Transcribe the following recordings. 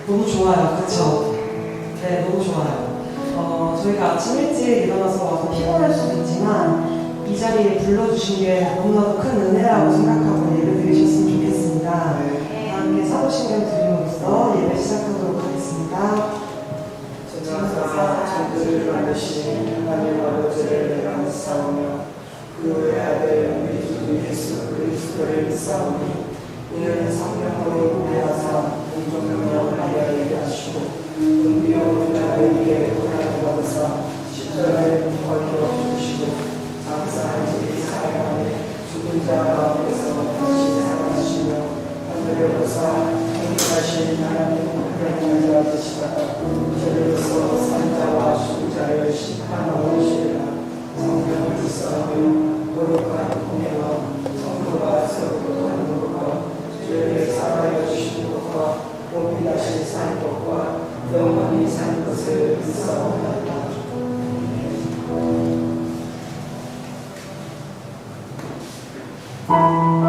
너무 좋아요. 그쵸? 네, 너무 좋아요. 저희가 아침 일찍 일어나서 와서 피곤할 수도 있지만 이 자리에 불러주신 게 너무나도 큰 은혜라고 생각하고 예배 드리셨으면 좋겠습니다. 다 함께 사도신경 드림으로써 예배 시작하도록 하겠습니다. 전능하사 천지를 만드신 하나님 아버지를 감사하며 그 외아들 우리 주 예수 그리스도를 믿사오니 이는 성령으로 구하사 공동명령을 하게 하시고 은비로 나에게 고난을 받으사 십자가에 걸려 주시고 장사한 지 사랑하에 죽은 자 가운데서 다시 살아나시며 하늘에 오사 행하신 하나님 하나님 자 되시다가 저리로서 산자와 죽은 자를 심판하오시리라. 성령을 믿사오며 거룩한 공예와 성도가 세우고 하는 것과 죄를 사하여 주시는 것과 몸이 다시 사는 것과 영원히 사는 것을 믿사옵나이다. Thank you.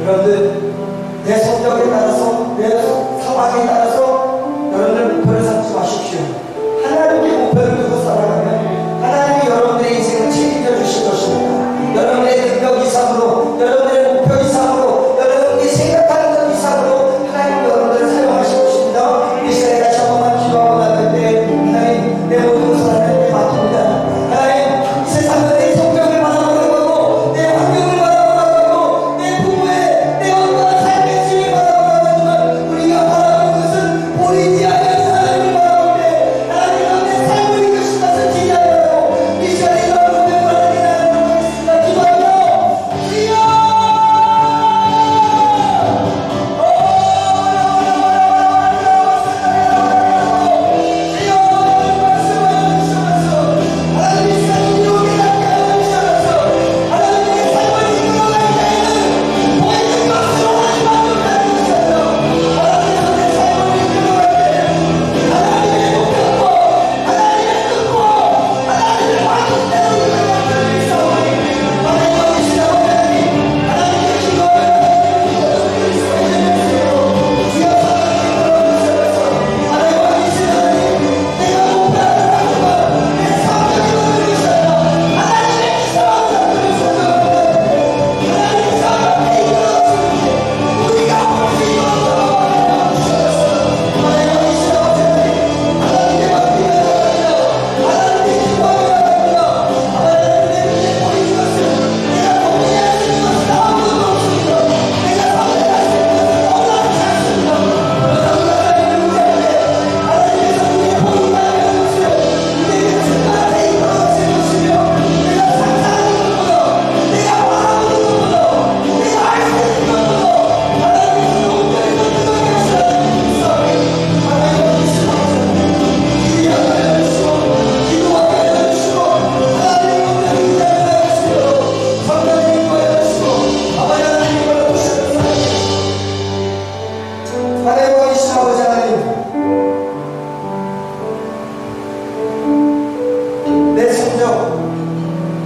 여러분들 내 성격에 따라서 내 상황에 따라서 여러분들 목표를 삼지 마십시오. 하나님께 목표를 두고 살아가면 하나님이 여러분들의 인생을 책임져 주실 것입니다. 여러분의 능력 이상으로, 여러분의 목표 이상으로, 여러분이 생각하는 것 이상으로 하나님 여러분들을 사용하실 것입니다. 이 시간에 다시 한 번만 기도하고 나갈 때 하나님 내 모든 것을 하나님께 맡깁니다. 하나님 이 세상은 내 성격을 바라보고 내 환경을 바라보고 내 부모의 내 어떠한 삶의 질을 바라보지만 우리가 바라보는 것은 보이지 않는 하나님을 바라볼 때 하나님은 내 삶을 이끄신 것을 기대하고 이 시간에 여러분들 바라기를 하나님께 기도하며 주여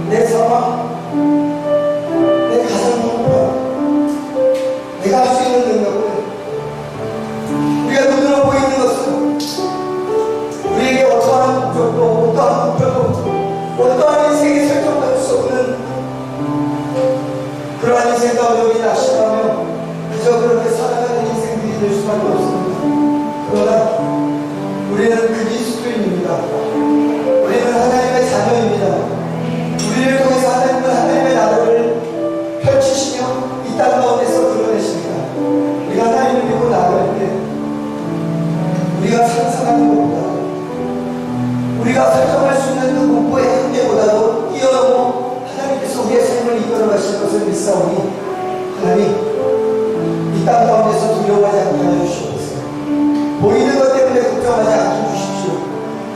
내 상황, 내 가정 형편, 내가 할 수 있는 능력을 우리가 눈으로 보이는 것은 우리에게 어떠한 목적도 어떠한 목표도 어떠한 인생의 설정할 수 없는 그러한 인생 가운데 낙심하며 그저 그렇게 살아가는 인생들이 될 수밖에 없습니다. 그러나 우리는 그리스도인입니다. 우리는 하나님의 자녀입니다. 우리를 통해서 하나님의 나라를 펼치시며 이 땅 가운데서 드러내십니다. 우리가 하나님을 믿고 나아갈 때 우리가 상상하는 것보다 우리가 설정할 수 있는 그 목표의 한계보다도 뛰어넘어 하나님께서 우리의 삶을 이끌어 가실 것을 믿사오니 하나님 이 땅 가운데서 두려워하지 않게 하여 주시옵소서. 보이는 것 때문에 걱정하지 않게 해주십시오.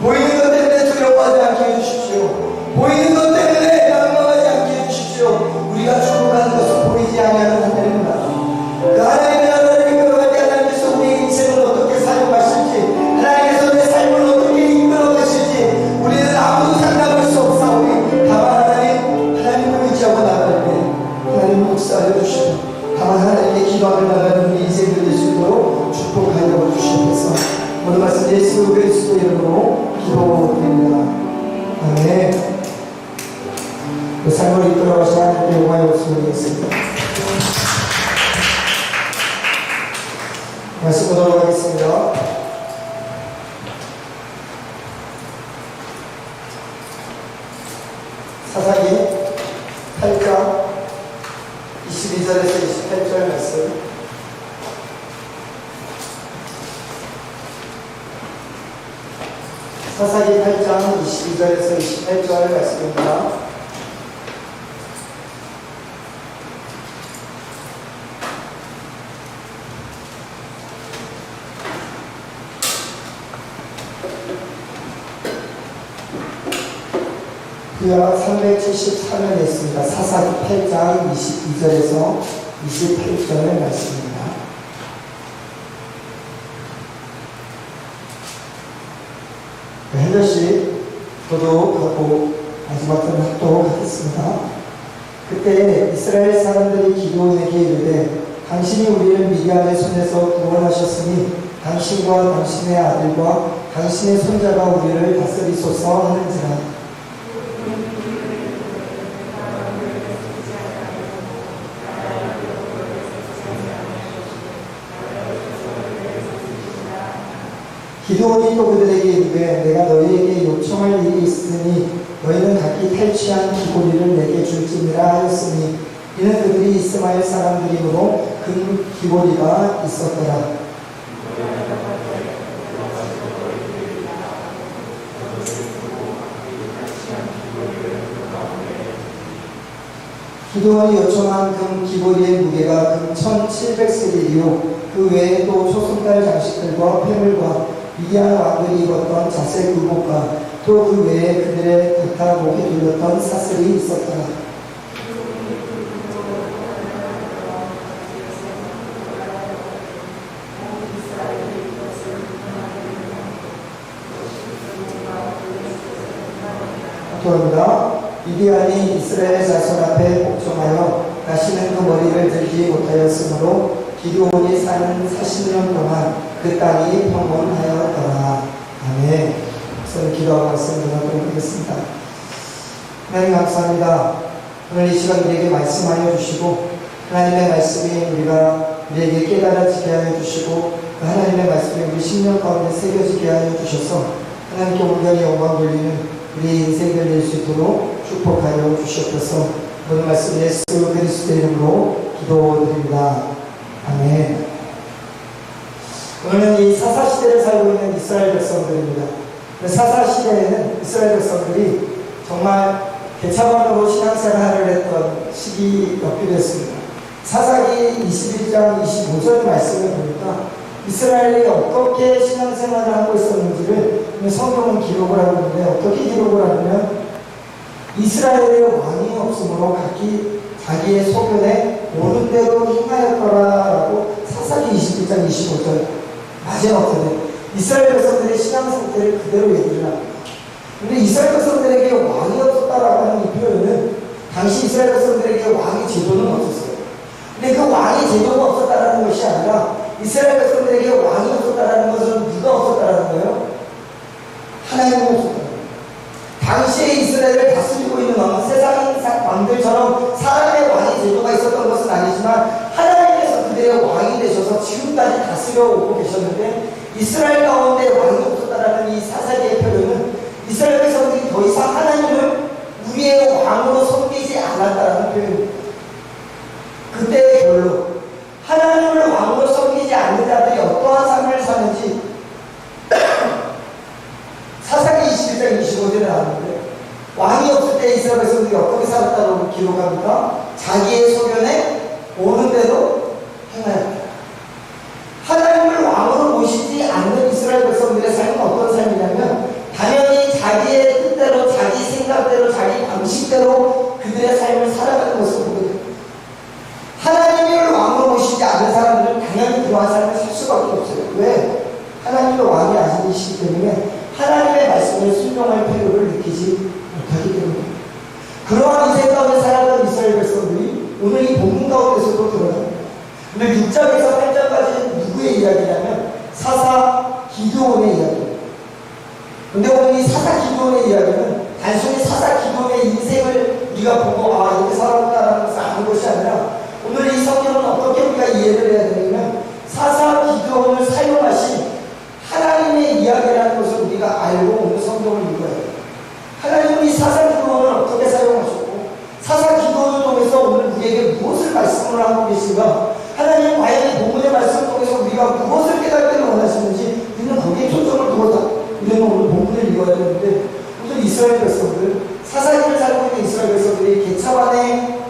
보이는 것 때문에 두려워하지 않게 해주십시오. 보이는 것 때문에 낭망하지 않게 해주십시오. 우리가 죽어가는 것은 보이지 아니하는 하나님의 나라. 그 하나님의 나라를 이끌어갈 때 하나님께서 우리의 인생을 어떻게 사용하실지, 하나님께서 내 삶을 어떻게 이끌어 가실지 우리는 아무도 상담할 수 없사오니 다만 하나님을 의지하고 나갈 때 하나님 역사하여 주시고 다만 하나님의 기도하며 나가는 우리 인생을 될 수 있도록 축복하여 주시옵소서. 오늘 말씀 예수 그리스도 이름으로 기도드립니다. 아멘. 그 삶을 이끌어 가신 하나님의 영광의 목숨을 드리겠습니다. 말씀 보도록 하겠습니다. 사사기 8장 22절에서 28절 말씀. 사사기 8장 22절에서 28절 말씀입니다. 그가 374년에 있습니다. 사사기 8장 22절에서 28절의 말씀입니다. 한 절씩 저도 하고 마지막 때는 합독 하겠습니다. 그때 이스라엘 사람들이 기도원에게 이르되 당신이 우리를 미디안의 손에서 구원하셨으니 당신과 당신의 아들과 당신의 손자가 우리를 다스리소서 하는지라. 기도원이 또 그들에게 이르되 내가 너희에게 요청할 일이 있으니 너희는 각기 탈취한 귀고리를 내게 줄지니라 하였으니 이는 그들이 이스마엘 사람들이므로 금 귀고리가 있었더라. 기도원이 요청한 금 귀고리의 무게가 금 1700세겔이요 그 외에 또 초승달 장식들과 폐물과 미디안 왕들이 입었던 자색 의복과 또 그 외에 그들의 곁타 목에 둘렀던 사슬이 있었더라. 또합니다. 미디안이 이스라엘 자손 앞에 복종하여 다시는 그 머리를 들지 못하였으므로 기드온이 사는 40년 동안 그 땅이 평온하였더라. 아멘. 저는 기도하고 말씀을 나누도록 하겠습니다. 하나님 감사합니다. 오늘 이 시간 우리에게 말씀하여 주시고 하나님의 말씀이 우리에게 깨달아지게 하여 주시고 그 하나님의 말씀이 우리 심령 가운데 새겨지게 하여 주셔서 하나님께 온전히 영광 돌리는 우리 인생을 낼 수 있도록 축복하여 주시옵소서. 오늘 말씀 예수 그리스도의 이름으로 기도드립니다. 아멘. 오늘은 이 사사시대를 살고 있는 이스라엘 백성들입니다. 사사시대에는 이스라엘 백성들이 정말 개차반으로 신앙생활을 했던 시기였기도 했습니다. 사사기 21장 25절 말씀을 보니까 이스라엘이 어떻게 신앙생활을 하고 있었는지를 성경은 기록을 하고 있는데 어떻게 기록을 하냐면 이스라엘의 왕이 없으므로 각기 자기의 소견에 옳은 대로 행하였더라라고 사사기 21장 25절 마지막에 이스라엘 백성들의 신앙 상태를 그대로 얘기를 합니다. 근데 이스라엘 백성들에게 왕이 없었다라고 하는 이 표현은 당시 이스라엘 백성들에게 왕의 제도는 없었어요. 근데 그 왕의 제도가 없었다라는 것이 아니라 이스라엘 백성들에게 왕이 없었다라는 것은 누가 없었다라는 거예요? 하나님이 없었다는 거예요. 당시에 이스라엘을 다스리고 있는 왕은 세상 왕들처럼 사람의 왕의 제도가 있었던 것은 아니지만 하나님께서 그들의 왕이 되셔서 지금까지 다스려 오고 계셨는데 이스라엘 가운데 왕이 없었다라는 이 사사기의 표현은 이스라엘 백성들이 더 이상 하나님을 우리의 왕으로 섬기지 않았다라는 표현입니다. 그때의 결론, 하나님을 왕으로 섬기지 않는 자들이 어떠한 삶을 사는지 사사기 21장 25절에 나오는데 왕이 없을 때 이스라엘 백성들이 어떻게 살았다고 기록합니까? 자기의 소견에 옳은 대로 행하였다. 하나님을 왕으로 모시지 않는 이스라엘 백성들의 삶은 어떤 삶이냐면 당연히 자기의 뜻대로 자기 생각대로 자기 방식대로 그들의 삶을 살아가는 것을 보게 됩니다. 하나님을 왕으로 모시지 않는 사람들은 당연히 그러한 삶을 살 수밖에 없어요. 왜? 하나님의 왕이 아니시기 때문에 하나님의 말씀을 순종할 필요를 느끼지 못하기 때문입니다. 그러한 인생 가운데 살아가는 이스라엘 백성들이 오늘 이 본문 가운데서도 드러납니다. 근데 6장에서 8장까지는 누구의 이야기냐면 사사 기드온의 이야기입니다. 근데 오늘 이 사사 기드온의 이야기는 단순히 사사 기드온의 인생을 우리가 보고 이렇게 살았다는 것을 아는 것이 아니라 오늘 이 성경은 어떻게 우리가 이해를 해야 되냐면 사사 기드온을 사용하신 하나님의 이야기라는 것을 우리가 알고 오늘 성경을 읽어야 돼요. 하나님은 이 사사 기드온을 어떻게 사용하셨고 사사 기드온을 통해서 오늘 우리에게 무엇을 말씀을 하고 계신가, 하나님 과연 이 본문의 말씀을 통해서 우리가 무엇을 깨닫기를 원하시는지 우리는 거기에 초점을 두어서 우리는 오늘 본문을 읽어야 되는데 오늘 이스라엘 백성들, 사사기를 살고 있는 이스라엘 백성들이 개차반의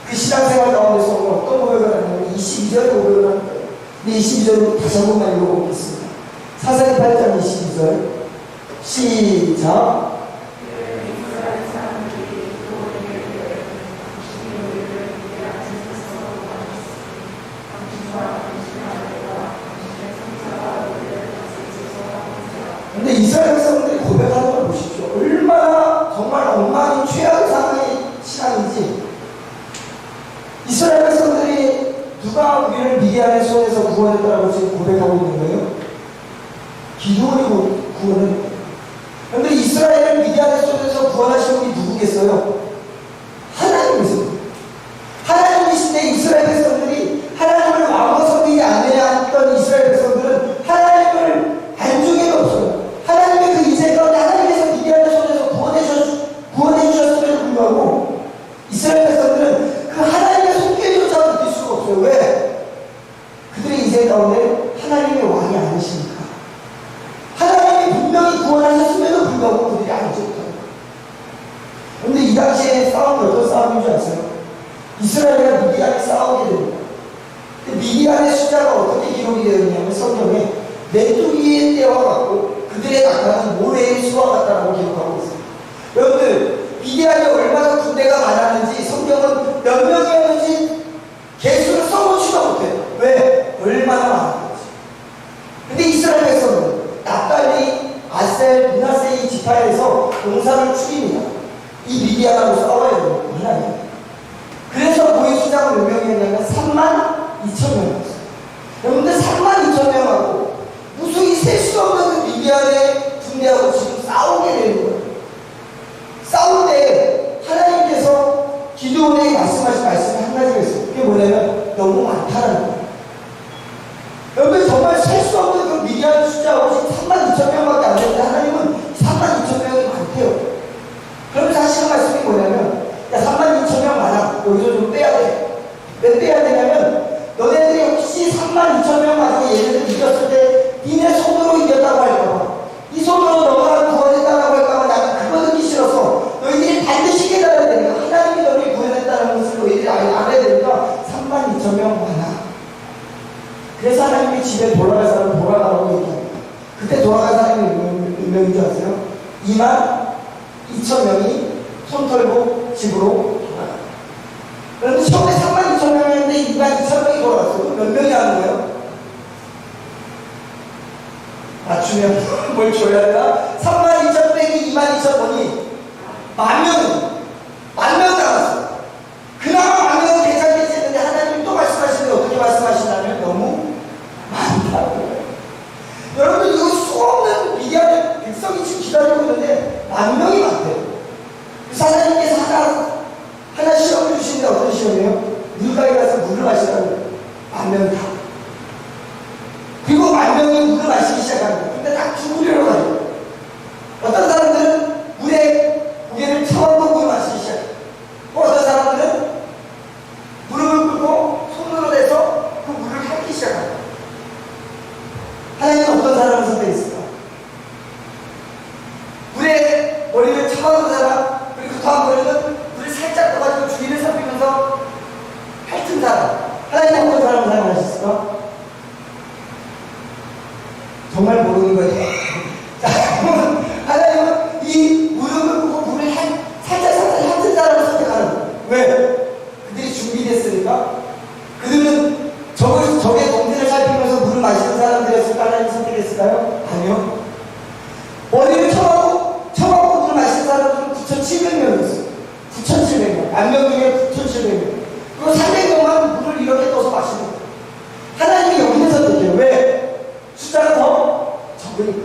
그 신앙생활 가운데서 오늘 어떤 고백을 하냐면 22절에 고백을 하는 거예요. 근데 22절로 다시 한 번만 읽어보겠습니다. 사사기 8장 22절 시작. 근데 이스라엘 백성들이 고백하는 걸 보십시오. 얼마나 정말 엉망인 최악의 상황의 신앙인지 누가 우리를 미디안의 손에서 구원했다라고 지금 고백하고 있는 거예요? 기도원이 구원을. 그런데 이스라엘을 미디안의 손에서 구원하신 분이 누구겠어요? 하나님이세요. 하나님이신데 이스라엘 백성들이 하나님을 왕으로 섬기지 않느냐 했던 이스라엘 백성들은 하나님을 안 중에도 없어요. 하나님의 그 인생 가운데 하나님께서 미디안의 손에서 구원해 주셨음에도 불구하고 이스라엘 백성들은 그 하나님의 손길조차 느낄 수가 없어요. 왜? 그들의 인생 가운데 하나님의 왕이 아니시니까. 하나님이 분명히 구원하셨음에도 불구하고 그들이 알지 못합니다. 그런데 이 당시에 싸움이 어떤 싸움인 줄 아세요? 이스라엘과 미디안이 싸우게 됩니다. 미디안의 숫자가 어떻게 기록이 되어 있냐면 성경에 메뚜기의 떼와 같고 그들의 나타는 모래의 수와 같다라고 기록하고 있습니다. 여러분들 미디안이 얼마나 군대가 많았는지 성경은 몇 명이었는지 개수를 써보지도 못해요. 왜? 얼마나 많았는지. 근데 이스라엘 백성은 납달리, 아셀, 므낫세 이 지파에서 용사를 추립니다. 이 미디안하고 싸워야 돼요. 하나님. 그래서 고의 숫자가 몇 명이었냐면 32,000명이었어요. 여러분들 32,000명하고 무수히 셀 수 없는 그 미디안의 군대하고 지금 싸우게 되는 거예요. 싸울 때 하나님께서 기드온에게 말씀하신 말씀이 한 가지가 있어요. 그게 뭐냐면 너무 많다는 거예요. 여러분 정말 셀 수 없는 그 미디안 숫자하고 지금 32,000명밖에 안 되는데 하나님은 32,000명이 많대요. 그러면서 하시는 말씀이 뭐냐면 야 32,000명 많아. 여기서 좀 빼야 돼. 왜 빼야 되냐면 너네들이 혹시 32,000명 가지고 얘네들 이겼을 때 니네 손으로 이겼다고 할까봐 이 손으로 너가 구원했다고 할까봐 나는 그거 듣기 싫어서 너희들이 반드시 깨달아야 되니까 하나님이 너를 구원했다는 것을 너희들이 알아야 되니까 32,000명 많아. 그래서 하나님이 집에 돌아갈 사람은 돌아가라고 얘기합니다. 그때 돌아갈 사람이 몇 명인 줄 아세요? 22,000명이 손 털고 집으로 돌아가요. 그런데 처음에 32,000명이었는데 22,000명이 돌아갔어요. 몇 명이 하는 거예요? 맞추면 뭘 줘야 되나? 32,000 빼기 22,000번이 10,000명 남았어요. 그나마 10,000명은 괜찮겠지 했는데 하나님이 또 말씀하시는데 어떻게 말씀하시냐면 너무 많다고 해요. 여러분들 이거 수없는 미디안의 백성이 지금 기다리고 있는데 10,000명이 많대요. 그래서 하나님께서 하나 시험을 주시는데 어떤 시험이에요? 물가에 가서 물을 마시라고 10,000명 다. 그리고 10,000명이 물을 마시기 시작합니다. 근데 다 죽으려고 가요. 어떤 사람들은 물에 고개를 쳐안고 물을 마시기 시작해요. 어떤 사람들은 무릎을 꿇고 손으로 대서 그 물을 핥기 시작합니다. 하나님은 어떤 사람을 선택했을까? 물에 머리를 쳐안은 사람, 그리고 그 다음 머리는 물을 살짝 떠가지고 주위를 살피면서 핥은 사람. 하나님은 어떤 사람을 사용하셨을까? 정말 모르는 거예요. 자, 하나님은 이 무릎을 꿇고 물을 살짝 핥은 사람을 선택하는 거예요. 왜? 그들이 준비됐으니까? 그들은 적의 동태를 살피면서 물을 마시는 사람들이었을까? 하나님 선택했을까요? 아니요. 머리를 쳐박고 물을 마시는 사람들은 9,700명이었어요. 9,700명. 10,000명 중에 9,700명. 그리고 300명만 물을 이렇게 떠서 마시는 거예요. 하나님이 여기서 선택해요. 왜? 숫자가 더 적으니까.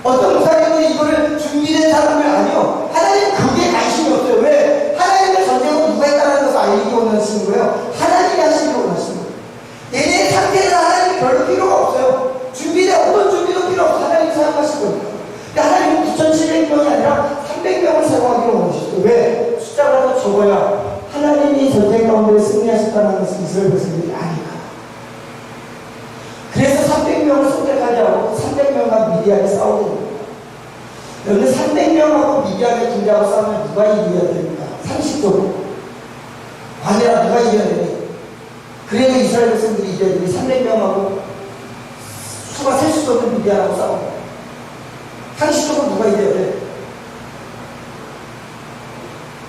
어떤 목사님은 이거를 준비된 사람을 아니요. 하나님 그게 관심이 없어요. 왜? 하나님의 전쟁은 누가 했다는 것을 알기 원하시는 거예요. 하나님이 하시기 원하시는 거예요. 얘네의 상태는 하나님이 별로 필요가 없어요. 준비된 어떤 준비도 필요 없어. 하나님이 사용하실 거니까. 근데 하나님은 9,700명이 아니라 300명을 사용하기로 원하셨어요. 왜? 숫자가 더 적어야 하나님이 전쟁 가운데 승리하셨다는 것을 이스라엘 백성들이 아니까. 그래서 300명을 선택하지 않고 300명과 미디안이 싸우게 됩니다. 그런데 300명하고 미디안의 군대하고 싸우면 누가 이겨야 됩니까? 상식적으로. 아니라 누가 이겨야 되니? 그래도 이스라엘 백성들이 이겨야 되니 300명하고 수가 셀 수 없는 미디안하고 싸웁니다. 상식적으로 누가 이겨야 돼?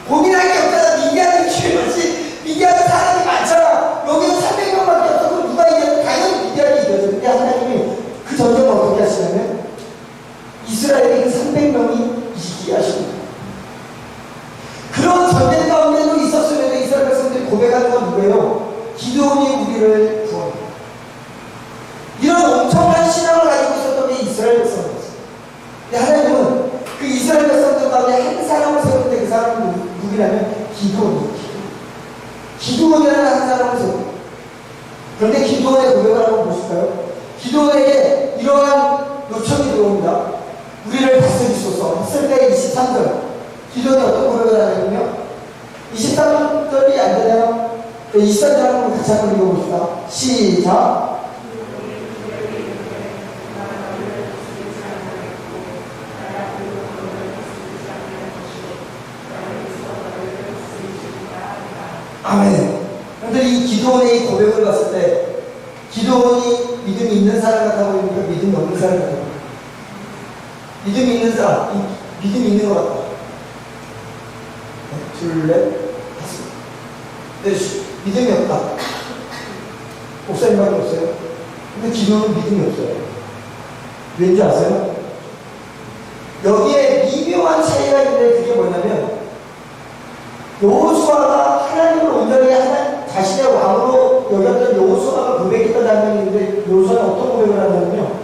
고민할 게 없잖아. 미디안이 최고지. 미디안은 사람이 많잖아. 여기는 300명밖에 없어. 그럼 누가 이겨야 돼? 당연히 미디안이 이겨야 돼. 근데 하나님이 그 전쟁을 어떻게 하시냐면 이스라엘에게 300명이 이기게 하십니다. 그런 전쟁 가운데도 있었음에도 이스라엘 백성들이 고백하는 건 누구예요? 기드온이 기도원에게 이러한 요청이 들어옵니다. 우리를 다스리소서. 했을 때 23절. 기도원이 어떤 고백을 하냐면요. 23절이 안 되나요? 23절 한번 같이 한번 읽어봅시다. 시작. 아멘. 그런데 이 기도원의 고백을 봤을 때 기도원이 믿음이 있는 사람 같아 보입니까? 믿음이 없는 사람 같아 보입니까? 믿음이 있는 사람, 믿음이 있는 것 같다. 둘, 넷, 다섯. 네, 믿음이 없다. 목사님밖에 없어요. 근데 기도는 믿음이 없어요. 왠지 아세요? 여기에 미묘한 차이가 있는데 그게 뭐냐면 여호수아가 하나님을 온전히 자신의 왕으로 여겼던 여호수아가 고백했던 장면이 있는데 여호수아는 어떤 고백을 하냐면요.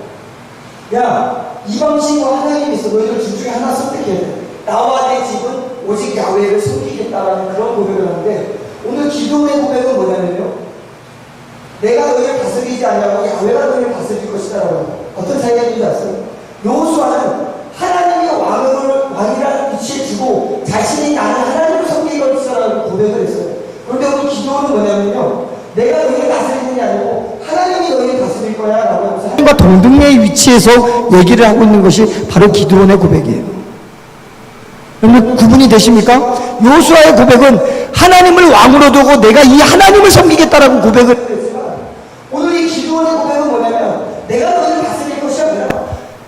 야, 이방신과 하나님이 있어. 너희들 둘 중에 하나 선택해야 돼. 나와 내 집은 오직 야훼를 섬기겠다라는 그런 고백을 하는데 오늘 기도의 고백은 뭐냐면요. 내가 너희를 다스리지 않냐고 야훼가 너희를 다스릴 것이다라고. 어떤 차이가 있는지 아세요? 여호수아는 하나님이 왕이라는 위치에 두고 자신이 나는 하나님을 섬길 것이라고 고백을 했어요. 그런데 오늘 기도는 뭐냐면요. 내가 너희를 다스리는 게 아니고 하나님이 너희를 다스릴 거야 라고 하면서 하나님과 동등의 위치에서 얘기를 하고 있는 것이 바로 기도원의 고백이에요. 여러분 구분이 되십니까? 여호수아의 고백은 하나님을 왕으로 두고 내가 이 하나님을 섬기겠다라고 고백을 했지만 오늘 이 기도원의 고백은 뭐냐면 내가 너희를 다스릴 것이 아니라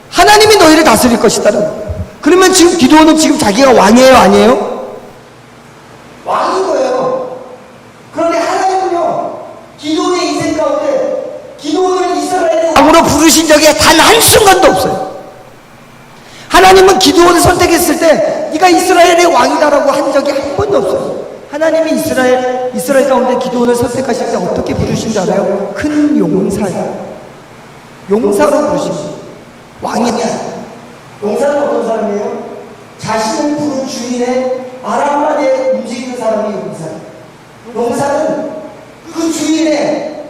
하나님이 너희를 다스릴 것이다라는 거예요. 그러면 지금 기도원은 지금 자기가 왕이에요, 아니에요? 왕인 거예요. 그런데 하나님은요, 기도원의 인생 가운데 기도원을 이스라엘의 왕으로 부르신 적이 단 한순간도 없어요. 하나님은 기도원을 선택했을 때 네가 이스라엘의 왕이다라고 한 적이 한 번도 없어요. 하나님이 이스라엘 가운데 기도원을 선택하실 때 어떻게 부르신 줄 알아요? 큰 용사예요. 용사로 부르신 거예요. 왕이야. 용사는 어떤 사람이에요? 자신을 부른 주인의 아람만에 움직이는 사람이 용사예요. 용사는 그 주인의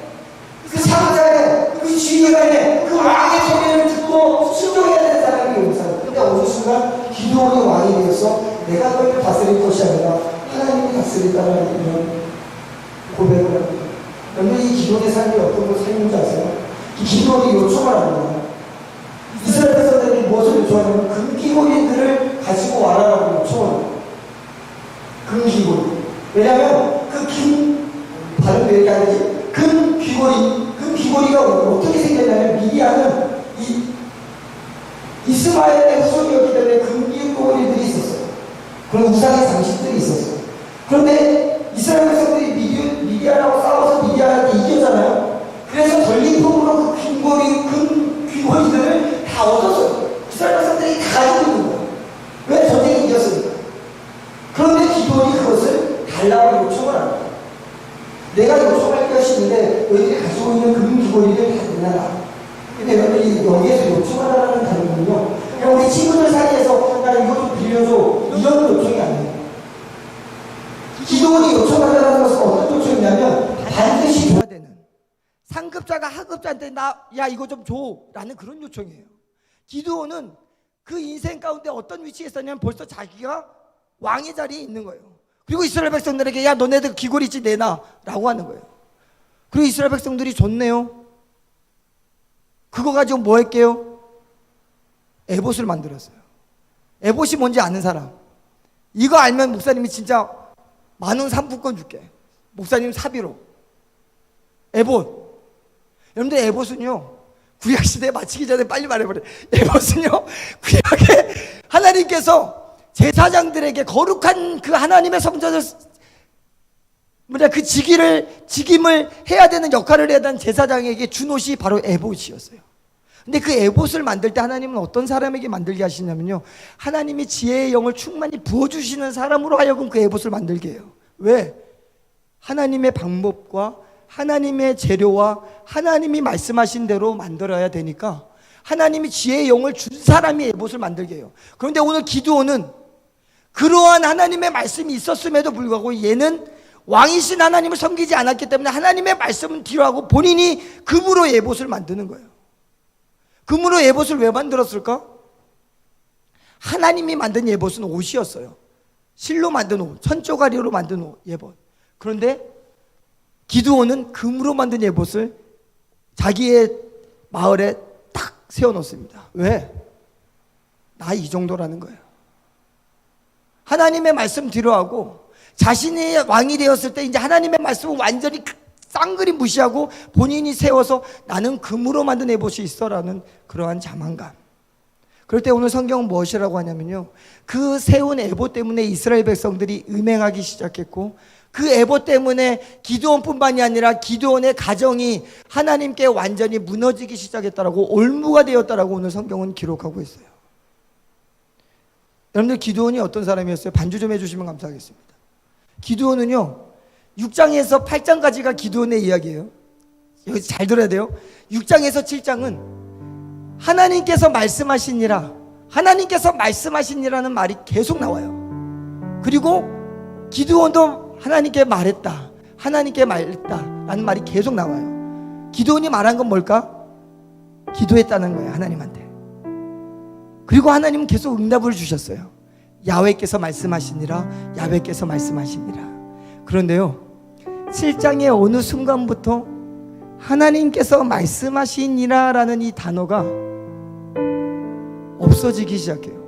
그 상자의 그 지휘관의 그 왕의 소리를 듣고 순종해야 되는 사람이 용사예요. 근데 어느 순간 기도원이 왕이 되어서 내가 너희를 다스릴 것이 아니라 하나님이 다스리다라는 이런 고백을 합니다. 여러분 이 기도원의 삶이 어떤 삶인지 아세요? 이 기도원이 요청을 합니다. 이스라엘 백성들이 무엇을 요청하냐면 금귀고리들을 가지고 와라라고 요청을 해요. 금귀고리. 왜냐하면 발음도 이렇게 하는지 금귀고리가 어떻게 생겼냐면 미디안은 이스마엘의 후손이었기 때문에 금귀고리들이 있었어요. 그런 우상의 장식들이 있었어요. 그런데 이스라엘 백성들이 미디안하고 싸워서 미디안한테 이겼잖아요. 그래서 전리품으로 그 금귀고리들을 다 얻었어요. 이스라엘 백성들이 다 가지고 있는 거예요. 왜? 전쟁이 이겼으니까. 그런데 기도원이 그것을 달라고 요청을 합니다. 내가 요청할 것이 있는데 너희들이 가지고 있는 금귀고리를 다 내놔라. 근데 여러분이 여기에서 요청하라는 단어는요, 그냥 우리 친구들 사이에서 나 이거 좀 빌려줘 이런 요청이 아니에요. 기도원이 요청하라는 것은 어떤 요청이냐면 반드시 줘야 되는, 상급자가 하급자한테 야 이거 좀 줘 라는 그런 요청이에요. 기드온은 그 인생 가운데 어떤 위치에 있었냐면 벌써 자기가 왕의 자리에 있는 거예요. 그리고 이스라엘 백성들에게 야 너네들 귀고리지 내놔 라고 하는 거예요. 그리고 이스라엘 백성들이 좋네요. 그거 가지고 뭐 할게요? 에봇을 만들었어요. 에봇이 뭔지 아는 사람, 이거 알면 목사님이 진짜 만원 상품권 줄게. 목사님 사비로. 에봇. 여러분들 에봇은요, 구약시대에 마치기 전에 빨리 말해버려요. 에봇은요, 구약에 하나님께서 제사장들에게 거룩한 그 하나님의 성전을 그 직임을 해야 되는 역할을 해야 되는 제사장에게 준 옷이 바로 에봇이었어요. 근데 그 에봇을 만들 때 하나님은 어떤 사람에게 만들게 하시냐면요, 하나님이 지혜의 영을 충만히 부어주시는 사람으로 하여금 그 에봇을 만들게 해요. 왜? 하나님의 방법과 하나님의 재료와 하나님이 말씀하신 대로 만들어야 되니까 하나님이 지혜의 영을 준 사람이 에봇을 만들게 해요. 그런데 오늘 기드온은 그러한 하나님의 말씀이 있었음에도 불구하고 얘는 왕이신 하나님을 섬기지 않았기 때문에 하나님의 말씀은 뒤로 하고 본인이 금으로 에봇을 만드는 거예요. 금으로 에봇을 왜 만들었을까? 하나님이 만든 에봇은 옷이었어요. 실로 만든 옷, 천조가리로 만든 옷, 에봇. 그런데 기드온은 금으로 만든 에봇을 자기의 마을에 딱 세워놓습니다. 왜? 나 이 정도라는 거예요. 하나님의 말씀 뒤로하고 자신이 왕이 되었을 때 이제 하나님의 말씀을 완전히 쌍그리 무시하고 본인이 세워서 나는 금으로 만든 에봇이 있어라는 그러한 자만감. 그럴 때 오늘 성경은 무엇이라고 하냐면요, 그 세운 에봇 때문에 이스라엘 백성들이 음행하기 시작했고, 그 에봇 때문에 기드온뿐만이 아니라 기드온의 가정이 하나님께 완전히 무너지기 시작했다라고, 올무가 되었다라고 오늘 성경은 기록하고 있어요. 여러분들, 기드온이 어떤 사람이었어요? 반주 좀 해주시면 감사하겠습니다. 기드온은요, 6장에서 8장까지가 기드온의 이야기예요. 여기 잘 들어야 돼요. 6장에서 7장은 하나님께서 말씀하시니라, 하나님께서 말씀하시니라는 말이 계속 나와요. 그리고 기드온도 하나님께 말했다, 하나님께 말했다 라는 말이 계속 나와요. 기드온이 말한 건 뭘까? 기도했다는 거예요, 하나님한테. 그리고 하나님은 계속 응답을 주셨어요. 야훼께서 말씀하시니라, 야훼께서 말씀하시니라. 그런데요, 7장의 어느 순간부터 하나님께서 말씀하시니라 라는 이 단어가 없어지기 시작해요.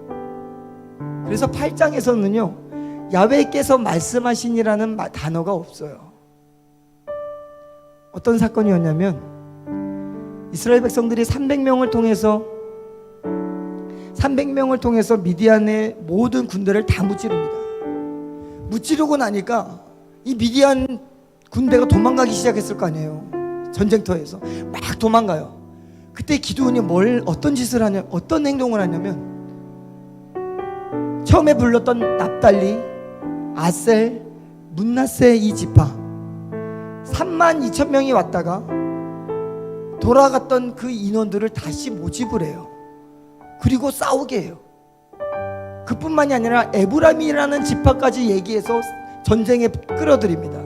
그래서 8장에서는요, 야훼께서 말씀하시니라는 단어가 없어요. 어떤 사건이었냐면, 이스라엘 백성들이 300명을 통해서 미디안의 모든 군대를 다 무찌릅니다. 무찌르고 나니까 이 미디안 군대가 도망가기 시작했을 거 아니에요. 전쟁터에서 막 도망가요. 그때 기드온이 어떤 짓을 하냐, 어떤 행동을 하냐면, 처음에 불렀던 납달리, 아셀, 문나세 이 지파 32,000명이 왔다가 돌아갔던 그 인원들을 다시 모집을 해요. 그리고 싸우게 해요. 그뿐만이 아니라 에브라임이라는 지파까지 얘기해서 전쟁에 끌어들입니다.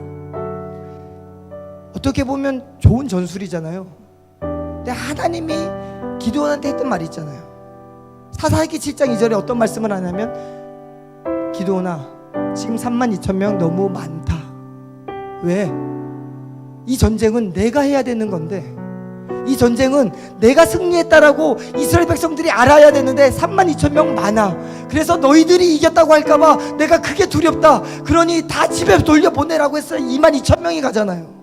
어떻게 보면 좋은 전술이잖아요. 근데 하나님이 기드온한테 했던 말이 있잖아요. 사사기 7장 2절에 어떤 말씀을 하냐면, 기드온아, 지금 32,000명 너무 많다. 왜? 이 전쟁은 내가 해야 되는 건데, 이 전쟁은 내가 승리했다라고 이스라엘 백성들이 알아야 되는데 32,000명 많아. 그래서 너희들이 이겼다고 할까봐 내가 그게 두렵다. 그러니 다 집에 돌려보내라고 했어요. 22,000명이 가잖아요.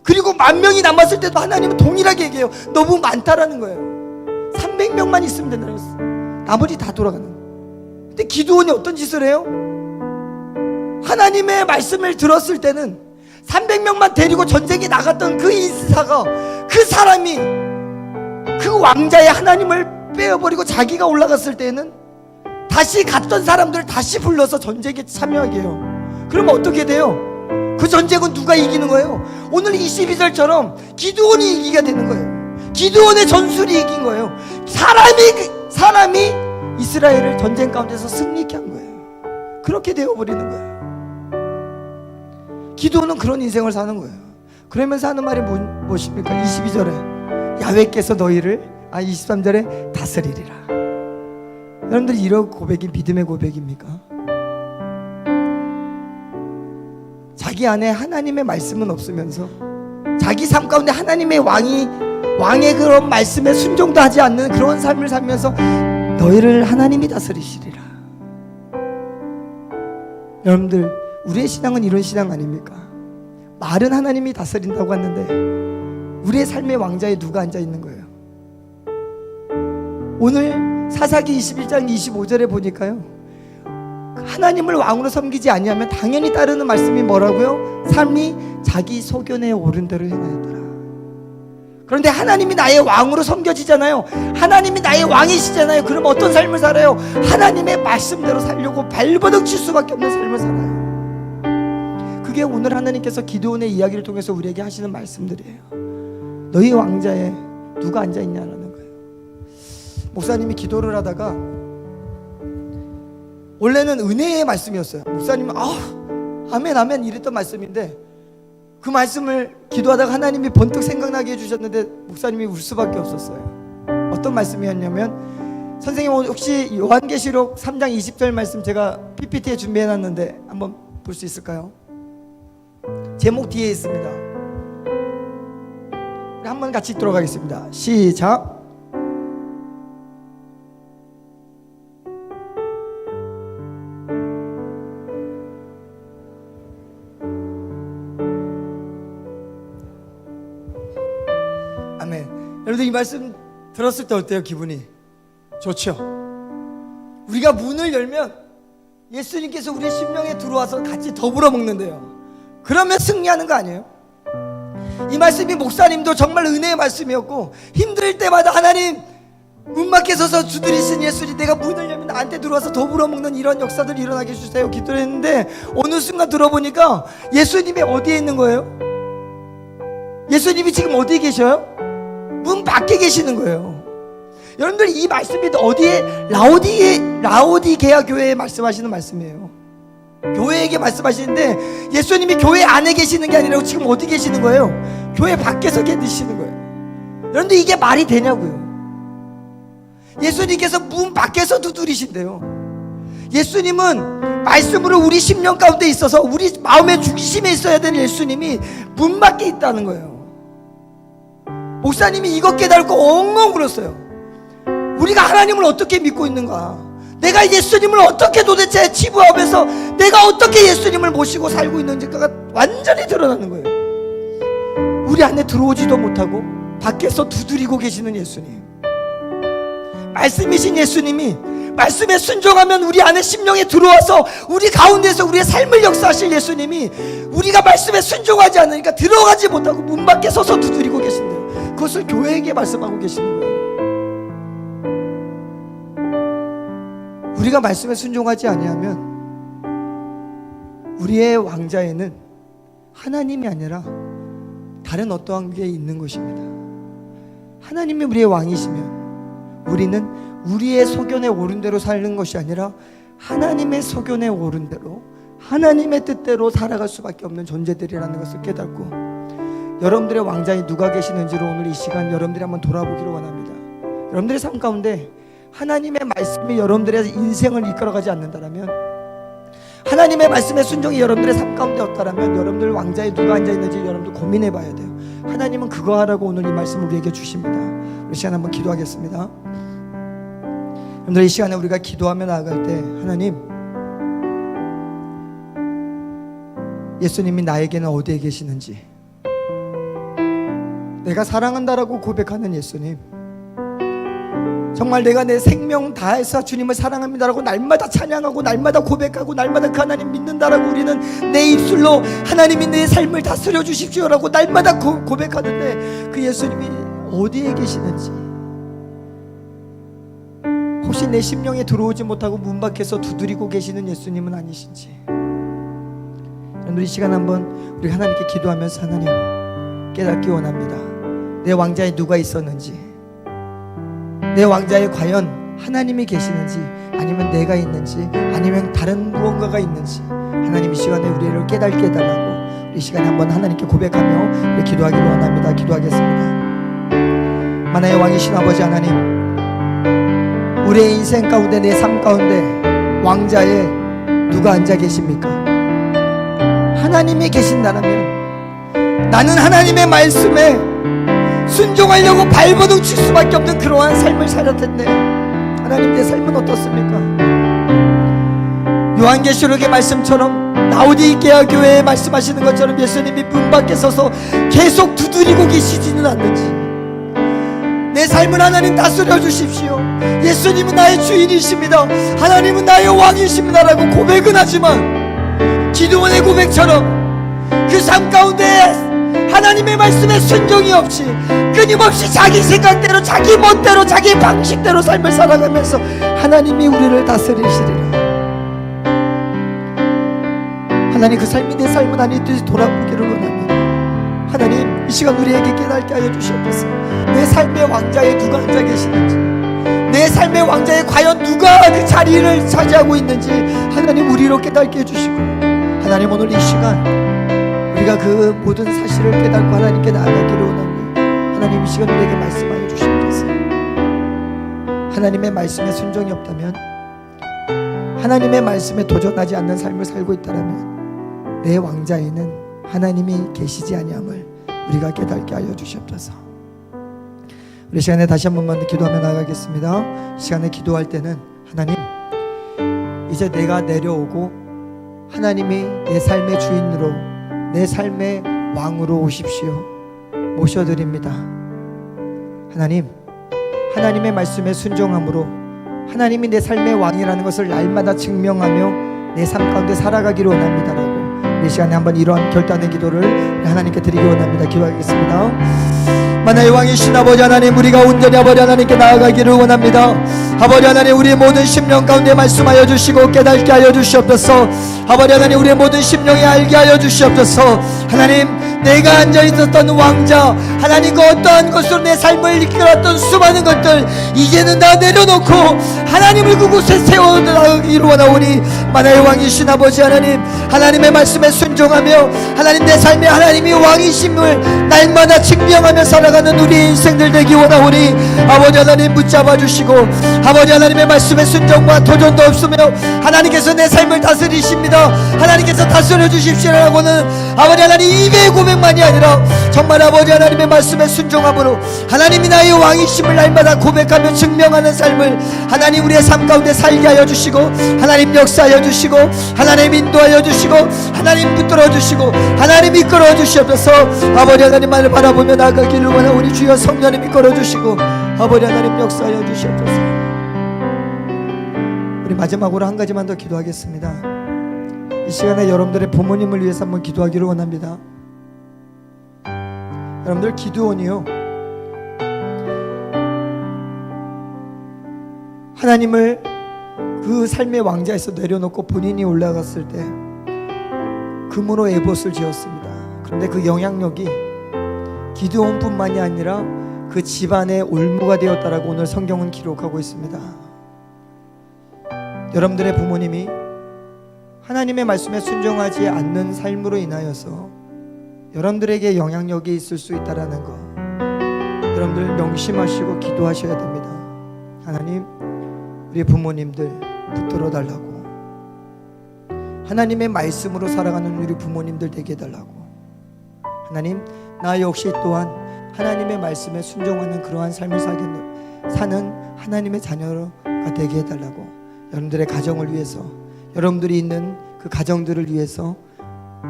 그리고 10,000명이 남았을 때도 하나님은 동일하게 얘기해요. 너무 많다라는 거예요. 300명만 있으면 된다고 했어요. 나머지 다 돌아가는 거예요. 근데 기드온이 어떤 짓을 해요? 하나님의 말씀을 들었을 때는 300명만 데리고 전쟁에 나갔던 그 인사가, 그 사람이 그 왕자의 하나님을 빼어버리고 자기가 올라갔을 때는 다시 갔던 사람들을 다시 불러서 전쟁에 참여하게 해요. 그러면 어떻게 돼요? 그 전쟁은 누가 이기는 거예요? 오늘 22절처럼 기드온이 이기게 되는 거예요. 기드온의 전술이 이긴 거예요. 사람이 이스라엘을 전쟁 가운데서 승리케 한 거예요. 그렇게 되어버리는 거예요. 기드온은 그런 인생을 사는 거예요. 그러면서 하는 말이 무엇입니까? 22절에 야훼께서 너희를 23절에 다스리리라. 여러분들, 이런 고백이 믿음의 고백입니까? 자기 안에 하나님의 말씀은 없으면서 자기 삶 가운데 하나님의 왕의 그런 말씀에 순종도 하지 않는 그런 삶을 살면서 너희를 하나님이 다스리시리라. 여러분들, 우리의 신앙은 이런 신앙 아닙니까? 말은 하나님이 다스린다고 하는데 우리의 삶의 왕자에 누가 앉아 있는 거예요? 오늘 사사기 21장 25절에 보니까요, 하나님을 왕으로 섬기지 아니하면 당연히 따르는 말씀이 뭐라고요? 삶이 자기 소견에 옳은 대로 행하였더라. 그런데 하나님이 나의 왕으로 섬겨지잖아요. 하나님이 나의 왕이시잖아요. 그럼 어떤 삶을 살아요? 하나님의 말씀대로 살려고 발버둥 칠 수밖에 없는 삶을 살아요. 그게 오늘 하나님께서 기드온의 이야기를 통해서 우리에게 하시는 말씀들이에요. 너희 왕자에 누가 앉아있냐라는 거예요. 목사님이 기도를 하다가, 원래는 은혜의 말씀이었어요. 목사님은 아멘 아멘 이랬던 말씀인데, 그 말씀을 기도하다가 하나님이 번뜩 생각나게 해주셨는데 목사님이 울 수밖에 없었어요. 어떤 말씀이었냐면, 선생님 혹시 요한계시록 3장 20절 말씀 제가 PPT에 준비해놨는데 한번 볼 수 있을까요? 제목 뒤에 있습니다. 한번 같이 들어가겠습니다. 시작. 아멘. 여러분들 이 말씀 들었을 때 어때요? 기분이 좋죠? 우리가 문을 열면 예수님께서 우리의 심령에 들어와서 같이 더불어 먹는데요. 그러면 승리하는 거 아니에요? 이 말씀이 목사님도 정말 은혜의 말씀이었고, 힘들 때마다 하나님 문 밖에 서서 두드리신 예수님, 내가 문을 열면 나한테 들어와서 더불어 먹는 이런 역사들이 일어나게 해주세요 기도했는데, 어느 순간 들어보니까 예수님이 어디에 있는 거예요? 예수님이 지금 어디에 계셔요? 문 밖에 계시는 거예요. 여러분들 이 말씀이 어디에? 라오디게아 교회에 말씀하시는 말씀이에요. 교회에게 말씀하시는데, 예수님이 교회 안에 계시는 게 아니라 지금 어디 계시는 거예요? 교회 밖에서 계시는 거예요. 여러분들 이게 말이 되냐고요. 예수님께서 문 밖에서 두드리신대요. 예수님은 말씀으로 우리 심령 가운데 있어서 우리 마음의 중심에 있어야 되는 예수님이 문 밖에 있다는 거예요. 목사님이 이것 깨달고 엉엉 울었어요. 우리가 하나님을 어떻게 믿고 있는가? 내가 예수님을 어떻게 도대체 치부 앞에서 내가 어떻게 예수님을 모시고 살고 있는지가 완전히 드러나는 거예요. 우리 안에 들어오지도 못하고 밖에서 두드리고 계시는 예수님, 말씀이신 예수님이 말씀에 순종하면 우리 안에 심령에 들어와서 우리 가운데서 우리의 삶을 역사하실 예수님이 우리가 말씀에 순종하지 않으니까 들어가지 못하고 문 밖에 서서 두드리고 계신대요. 그것을 교회에게 말씀하고 계시는 거예요. 우리가 말씀에 순종하지 아니하면 우리의 왕자에는 하나님이 아니라 다른 어떠한 게 있는 것입니다. 하나님이 우리의 왕이시면 우리는 우리의 소견에 오른 대로 사는 것이 아니라 하나님의 소견에 오른 대로 하나님의 뜻대로 살아갈 수밖에 없는 존재들이라는 것을 깨닫고, 여러분들의 왕자에 누가 계시는지로 오늘 이 시간 여러분들이 한번 돌아보기를 원합니다. 여러분들의 삶 가운데 하나님의 말씀이 여러분들의 인생을 이끌어가지 않는다라면, 하나님의 말씀의 순종이 여러분들의 삶 가운데 없다라면 여러분들 왕자에 누가 앉아있는지 여러분들 고민해 봐야 돼요. 하나님은 그거 하라고 오늘 이 말씀을 우리에게 주십니다. 우리 시간 한번 기도하겠습니다. 여러분들 이 시간에 우리가 기도하며 나아갈 때, 하나님, 예수님이 나에게는 어디에 계시는지, 내가 사랑한다라고 고백하는 예수님, 정말 내가 내 생명 다해서 주님을 사랑합니다라고 날마다 찬양하고 날마다 고백하고 날마다 그 하나님 믿는다라고 우리는 내 입술로 하나님이 내 삶을 다스려 주십시오라고 날마다 고백하는데, 그 예수님이 어디에 계시는지, 혹시 내 심령에 들어오지 못하고 문 밖에서 두드리고 계시는 예수님은 아니신지, 오늘 이 시간 한번 우리 하나님께 기도하면서 하나님 깨닫기 원합니다. 내 왕자에 누가 있었는지, 내 왕자에 과연 하나님이 계시는지, 아니면 내가 있는지, 아니면 다른 무언가가 있는지, 하나님 이 시간에 우리를 깨닫게 해달라고 우리 시간에 한번 하나님께 고백하며 우리 기도하기를 원합니다. 기도하겠습니다. 만화의 왕이신 아버지 하나님, 우리의 인생 가운데, 내 삶 가운데 왕자에 누가 앉아 계십니까? 하나님이 계신다면 나는 하나님의 말씀에 순종하려고 발버둥 칠 수밖에 없는 그러한 삶을 살았는데, 하나님 내 삶은 어떻습니까? 요한계시록의 말씀처럼, 라오디게아 교회에 말씀하시는 것처럼 예수님이 문 밖에 서서 계속 두드리고 계시지는 않는지, 내 삶을 하나님 다스려 주십시오. 예수님은 나의 주인이십니다, 하나님은 나의 왕이십니다라고 고백은 하지만, 기도원의 고백처럼 그 삶 가운데 하나님의 말씀에 순종이 없이 끊임없이 자기 생각대로, 자기 멋대로, 자기 방식대로 삶을 살아가면서 하나님이 우리를 다스리시리라. 하나님, 그 삶이 내 삶은 아니듯이 돌아보기를 원합니다. 하나님, 이 시간 우리에게 깨닫게 하여 주시옵소서. 내 삶의 왕자에 누가 앉아 계시는지, 내 삶의 왕자에 과연 누가 그 자리를 차지하고 있는지 하나님 우리로 깨닫게 해주시고, 하나님 오늘 이 시간 우리가 그 모든 사실을 깨닫고 하나님께 나아가기를 원합니다. 하나님 이 시간 우리에게 말씀하여 주시옵소서. 하나님의 말씀에 순종이 없다면, 하나님의 말씀에 도전하지 않는 삶을 살고 있다면 내 왕자에는 하나님이 계시지 아니함을 우리가 깨닫게 하여 주시옵소서. 우리 시간에 다시 한 번만 기도하며 나가겠습니다. 시간에 기도할 때는 하나님, 이제 내가 내려오고 하나님이 내 삶의 주인으로, 내 삶의 왕으로 오십시오. 모셔드립니다. 하나님, 하나님의 말씀에 순종함으로 하나님이 내 삶의 왕이라는 것을 날마다 증명하며 내 삶 가운데 살아가기를 원합니다라고 이 시간에 한번 이러한 결단의 기도를 하나님께 드리기 원합니다. 기도하겠습니다. 만나의 왕이신 아버지 하나님, 우리가 온전히 아버지 하나님께 나아가기를 원합니다. 아버지 하나님, 우리의 모든 심령 가운데 말씀하여 주시고 깨닫게 하여 주시옵소서. 아버지 하나님, 우리의 모든 심령에 알게 하여 주시옵소서. 하나님, 내가 앉아있었던 왕자, 하나님 그 어떠한 것으로 내 삶을 이끌었던 수많은 것들 이제는 다 내려놓고 하나님을 그곳에 세워나가기를 원하오니, 만나의 왕이신 아버지 하나님, 하나님의 말씀에 순종하며 하나님 내 삶에 하나님이 왕이심을 날마다 증명하며 살아가는 우리 인생들 되기 원하오니, 아버지 하나님 붙잡아 주시고 아버지 하나님의 말씀에 순종과 도전도 없으며 하나님께서 내 삶을 다스리십니다. 하나님께서 다스려 주십시오라고는 아버지 하나님 입의 고백만이 아니라 정말 아버지 하나님의 말씀에 순종함으로 하나님이 나의 왕이심을 날마다 고백하며 증명하는 삶을 하나님 우리의 삶 가운데 살게 하여 주시고, 하나님 역사하여 주시고, 하나님 인도하여 주시고, 하나님 붙들어 주시고, 하나님 이끌어 주시옵소서. 아버지 하나님만을 바라보며 나가기를 원하오니 주여 성령님 이끌어 주시고 아버지 하나님 역사하여 주시옵소서. 우리 마지막으로 한 가지만 더 기도하겠습니다. 이 시간에 여러분들의 부모님을 위해서 한번 기도하기를 원합니다. 여러분들, 기드온이요, 하나님을 그 삶의 왕자에서 내려놓고 본인이 올라갔을 때 금으로 에봇을 지었습니다. 그런데 그 영향력이 기드온뿐만이 아니라 그 집안의 올무가 되었다라고 오늘 성경은 기록하고 있습니다. 여러분들의 부모님이 하나님의 말씀에 순종하지 않는 삶으로 인하여서 여러분들에게 영향력이 있을 수 있다라는 거 여러분들 명심하시고 기도하셔야 됩니다. 하나님, 우리 부모님들 붙들어 달라고, 하나님의 말씀으로 살아가는 우리 부모님들 되게 해달라고, 하나님, 나 역시 또한 하나님의 말씀에 순종하는 그러한 삶을 사는 하나님의 자녀가 되게 해달라고, 여러분들의 가정을 위해서, 여러분들이 있는 그 가정들을 위해서,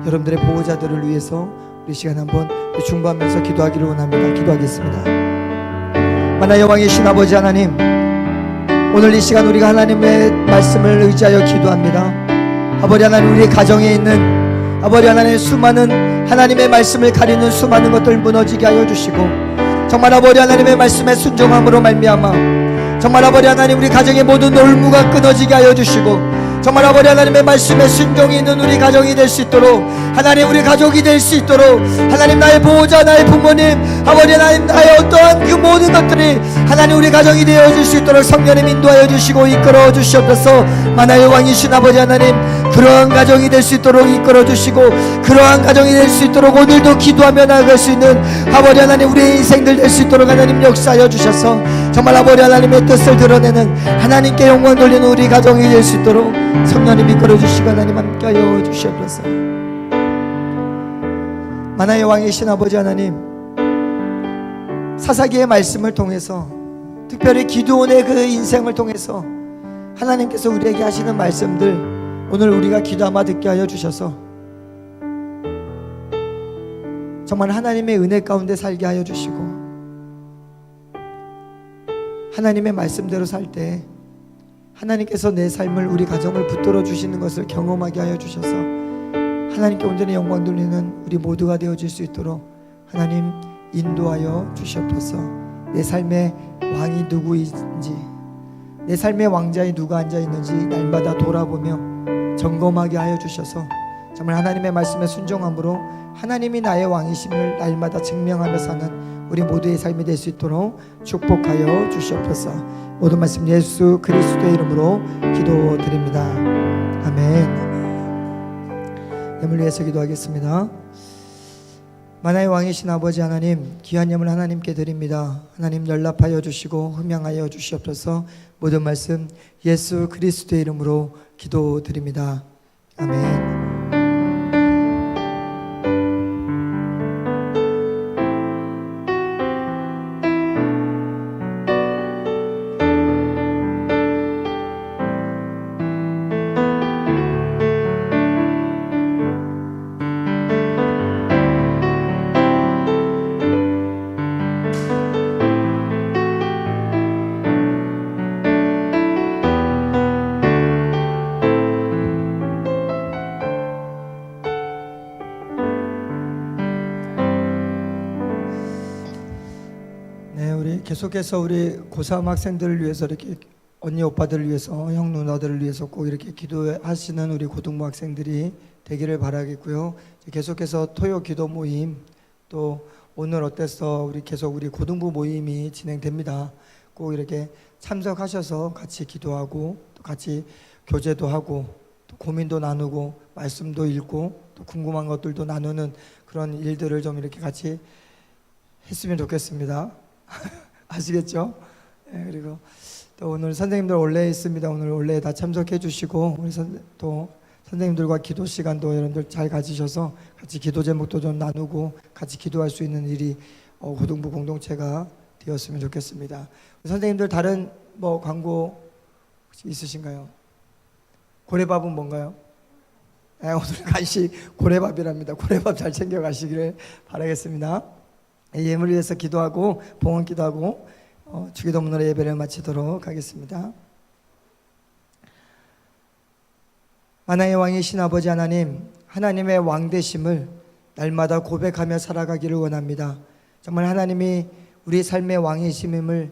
여러분들의 보호자들을 위해서 우리 시간 한번 중보하면서 기도하기를 원합니다. 기도하겠습니다. 만나의 왕이신 아버지 하나님, 오늘 이 시간 우리가 하나님의 말씀을 의지하여 기도합니다. 아버지 하나님, 우리 가정에 있는 아버지 하나님의 수많은 하나님의 말씀을 가리는 수많은 것들 무너지게 하여 주시고, 정말 아버지 하나님의 말씀에 순종함으로 말미암아 정말 아버지 하나님 우리 가정의 모든 올무가 끊어지게 하여 주시고, 정말 아버지 하나님의 말씀에 순종이 있는 우리 가정이 될 수 있도록, 하나님 우리 가족이 될 수 있도록, 하나님 나의 보호자, 나의 부모님, 아버지 하나님 나의 어떠한 그 모든 것들이 하나님 우리 가정이 되어질 수 있도록 성령님 인도하여 주시고 이끌어 주시옵소서. 만나의 왕이신 아버지 하나님, 그러한 가정이 될 수 있도록 이끌어 주시고, 그러한 가정이 될 수 있도록 오늘도 기도하며 나아갈 수 있는 아버지 하나님 우리의 인생들 될 수 있도록 하나님 역사하여 주셔서 정말 아버지 하나님의 뜻을 드러내는, 하나님께 영광 돌리는 우리 가정이 될 수 있도록 성령님 이끌어 주시고 하나님 함께하여 주시옵소서. 만나의 왕이신 아버지 하나님, 사사기의 말씀을 통해서, 특별히 기드온의 그 인생을 통해서 하나님께서 우리에게 하시는 말씀들 오늘 우리가 기도하며 듣게 하여 주셔서 정말 하나님의 은혜 가운데 살게 하여 주시고, 하나님의 말씀대로 살 때 하나님께서 내 삶을, 우리 가정을 붙들어 주시는 것을 경험하게 하여 주셔서 하나님께 온전히 영광 돌리는 우리 모두가 되어질 수 있도록 하나님 인도하여 주시옵소서. 내 삶의 왕이 누구인지, 내 삶의 왕자에 누가 앉아있는지 날마다 돌아보며 점검하게 하여 주셔서 정말 하나님의 말씀에 순종함으로 하나님이 나의 왕이심을 날마다 증명하며 사는 우리 모두의 삶이 될 수 있도록 축복하여 주시옵소서. 모든 말씀 예수 그리스도의 이름으로 기도드립니다. 아멘. 예물 위해서 기도하겠습니다. 만화의 왕이신 아버지 하나님, 귀한 예물 하나님께 드립니다. 하나님 연락하여 주시고 흠양하여 주시옵소서. 모든 말씀 예수 그리스도의 이름으로 기도드립니다. 아멘. 계속해서 우리 고3 학생들을 위해서 이렇게 언니 오빠들을 위해서 형 누나들을 위해서 꼭 이렇게 기도하시는 우리 고등부 학생들이 되기를 바라겠고요. 계속해서 토요 기도 모임 또 오늘 어땠어 우리 계속 우리 고등부 모임이 진행됩니다. 꼭 이렇게 참석하셔서 같이 기도하고 또 같이 교제도 하고 또 고민도 나누고 말씀도 읽고 또 궁금한 것들도 나누는 그런 일들을 좀 이렇게 같이 했으면 좋겠습니다. 아시겠죠? 네, 그리고 또 오늘 선생님들 원래 있습니다. 오늘 원래 다 참석해 주시고 우리 또 선생님들과 기도 시간도 여러분들 잘 가지셔서 같이 기도 제목도 좀 나누고 같이 기도할 수 있는 일이 고등부 공동체가 되었으면 좋겠습니다. 선생님들 다른 뭐 광고 혹시 있으신가요? 고래밥은 뭔가요? 네, 오늘 간식 고래밥이랍니다. 고래밥 잘 챙겨 가시기를 바라겠습니다. 예물을 위해서 기도하고 봉헌 기도하고 주기도문으로 예배를 마치도록 하겠습니다. 만화의 왕이신 아버지 하나님, 하나님의 왕되심을 날마다 고백하며 살아가기를 원합니다. 정말 하나님이 우리 삶의 왕이심을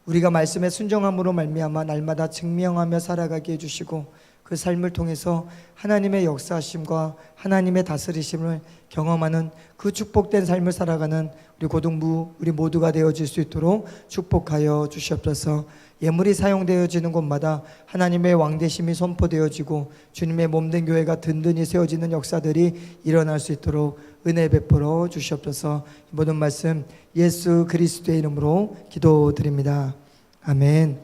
우리가 말씀에 순종함으로 말미암아 날마다 증명하며 살아가게 해주시고 그 삶을 통해서 하나님의 역사하심과 하나님의 다스리심을 경험하는 그 축복된 삶을 살아가는 우리 고등부 우리 모두가 되어질 수 있도록 축복하여 주시옵소서. 예물이 사용되어지는 곳마다 하나님의 왕되심이 선포되어지고 주님의 몸된 교회가 든든히 세워지는 역사들이 일어날 수 있도록 은혜 베풀어 주시옵소서. 모든 말씀 예수 그리스도의 이름으로 기도드립니다. 아멘.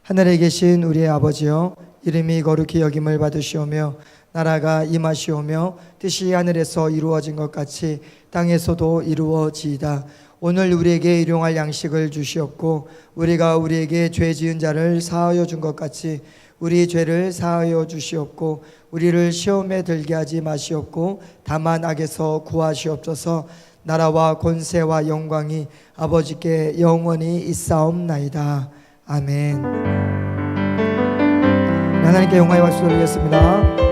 하늘에 계신 우리의 아버지여, 이름이 거룩히 여김을 받으시오며 나라가 임하시오며 뜻이 하늘에서 이루어진 것 같이 땅에서도 이루어지이다. 오늘 우리에게 일용할 양식을 주시옵고 우리가 우리에게 죄 지은 자를 사하여 준 것 같이 우리 죄를 사하여 주시옵고 우리를 시험에 들게 하지 마시옵고 다만 악에서 구하시옵소서. 나라와 권세와 영광이 아버지께 영원히 있사옵나이다. 아멘. 하나님께 영광의 박수 드리겠습니다.